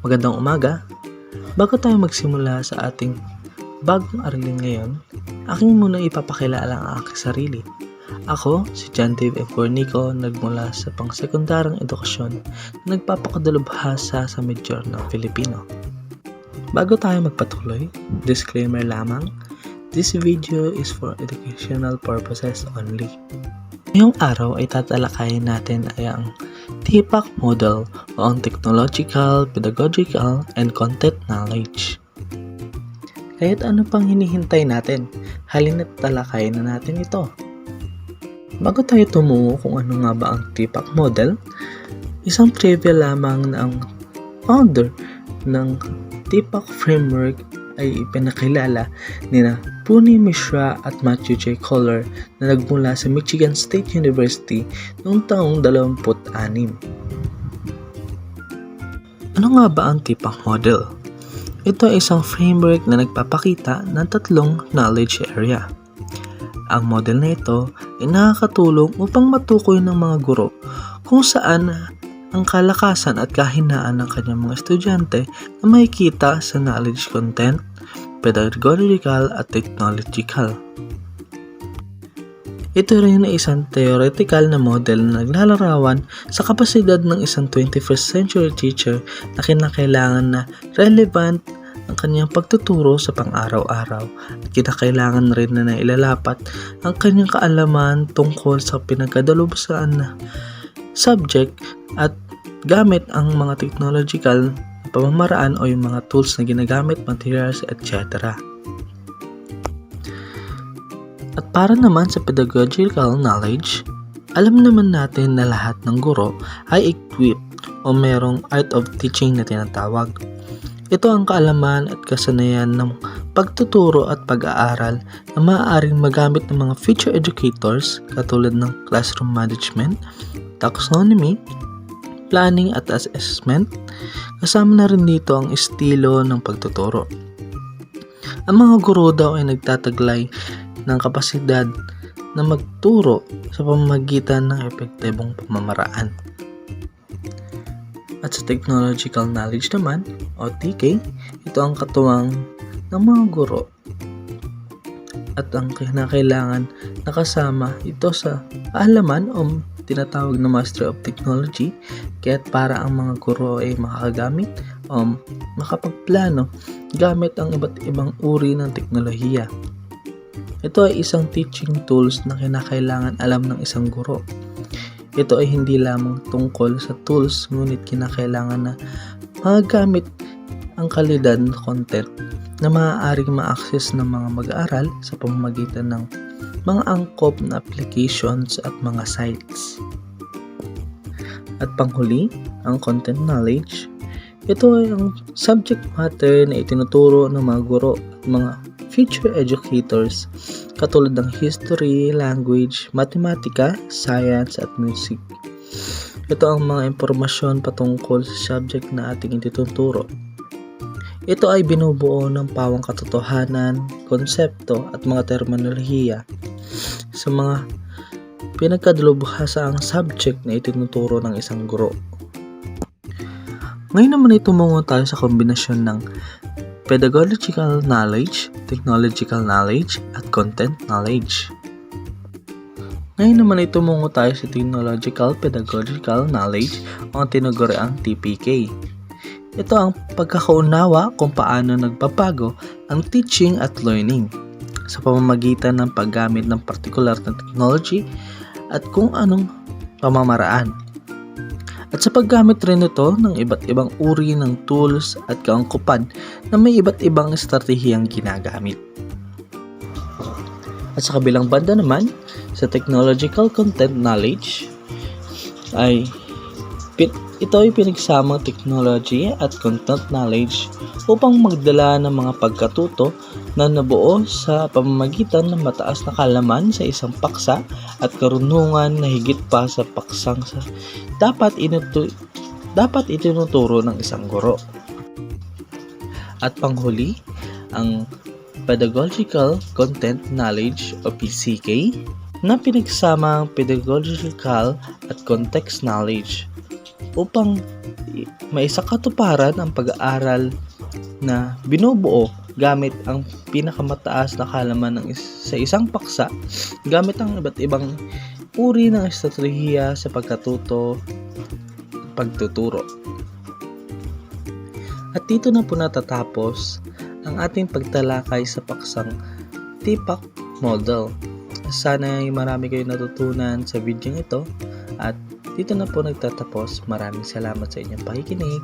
Magandang umaga. Bago tayo magsimula sa ating bagong aralin ngayon, aking muna ipapakilala ang aking sarili. Ako, si John Dave F. Cornico, nagmula sa pangsekundaryang edukasyon na nagpapakadalubhasa sa major ng Filipino. Bago tayo magpatuloy, disclaimer lamang, this video is for educational purposes only. Ngayong araw ay tatalakayin natin ay ang TPACK model o ang Technological, Pedagogical, and Content Knowledge. Kahit ano pang hinihintay natin, halina't talakayin na natin ito. Bago tayo tumungo kung ano nga ba ang TPACK model, isang trivia lamang na ang founder ng TPACK framework ay ipinakilala nina Pune Mishra at Matthew J. Kohler na nagmula sa Michigan State University noong taong 26. Ano nga ba ang TPACK model? Ito ay isang framework na nagpapakita ng tatlong knowledge area. Ang model na ito ay nakakatulong upang matukoy ng mga guro kung saan ang kalakasan at kahinaan ng kanyang mga estudyante na makikita sa knowledge content, pedagogical at technological. Ito rin ay isang theoretical na model na naglalarawan sa kapasidad ng isang 21st century teacher na kinakailangan na relevant ang kanyang pagtuturo sa pang-araw-araw at kinakailangan rin na nailalapat ang kanyang kaalaman tungkol sa pinagkadalubhasaan na subject at gamit ang mga technological pamamaraan o yung mga tools na ginagamit, materials, etc. At para naman sa pedagogical knowledge, alam naman natin na lahat ng guro ay equipped o merong art of teaching na tinatawag. Ito ang kaalaman at kasanayan ng pagtuturo at pag-aaral na maaaring magamit ng mga future educators katulad ng classroom management, taxonomy, planning at assessment. Kasama na rin dito ang estilo ng pagtuturo. Ang mga guro daw ay nagtataglay ng kapasidad na magturo sa pamamagitan ng epektibong pamamaraan. At sa technological knowledge naman, o TK, ito ang katuwang ng mga guro at ang kinakailangan nakasama ito sa kaalaman o tinatawag na Master of Technology, kaya't para ang mga guro ay makagamit o makapagplano gamit ang iba't ibang uri ng teknolohiya. Ito ay isang teaching tools na kinakailangan alam ng isang guro. Ito ay hindi lamang tungkol sa tools, ngunit kinakailangan na magagamit ang kalidad ng content na maaaring ma-access ng mga mag-aaral sa pamamagitan ng mga angkop na applications at mga sites. At panghuli, ang content knowledge. Ito ay ang subject matter na itinuturo ng mga guro at mga future educators katulad ng history, language, matematika, science at music. Ito ang mga impormasyon patungkol sa subject na ating ituturo. Ito ay binubuo ng pawang katotohanan, konsepto at mga terminolohiya sa mga pinagkadalubhasaang subject na itinuturo ng isang guro. Ngayon naman ay tumungo tayo sa kombinasyon ng pedagogical knowledge, technological knowledge, at content knowledge. Ngayon naman ay tumungo tayo sa technological pedagogical knowledge o ang tinaguriang TPK. Ito ang pagkakaunawa kung paano nagbabago ang teaching at learning sa pamamagitan ng paggamit ng partikular na technology at kung anong pamamaraan. At sa paggamit rin ito ng iba't ibang uri ng tools at kaangkupan na may iba't ibang estratehiyang ginagamit. At sa kabilang banda naman, sa technological content knowledge ay ito ay pinagsamang technology at content knowledge upang magdala ng mga pagkatuto na nabuo sa pamamagitan ng mataas na kaalaman sa isang paksa at karunungan na higit pa sa paksang dapat itinuturo ng isang guro. At panghuli, ang pedagogical content knowledge o PCK na pinagsamang pedagogical at context knowledge. upang maisakatuparan ang pag-aaral na binubuo gamit ang pinakamataas na kaalaman sa isang paksa, gamit ang iba't ibang uri ng estratehiya sa pagkatuto at pagtuturo. At dito na po natatapos ang ating pagtalakay sa paksang TPACK model. Sana ay marami kayong natutunan sa video ito, at dito na po nagtatapos. Maraming salamat sa inyong pakikinig.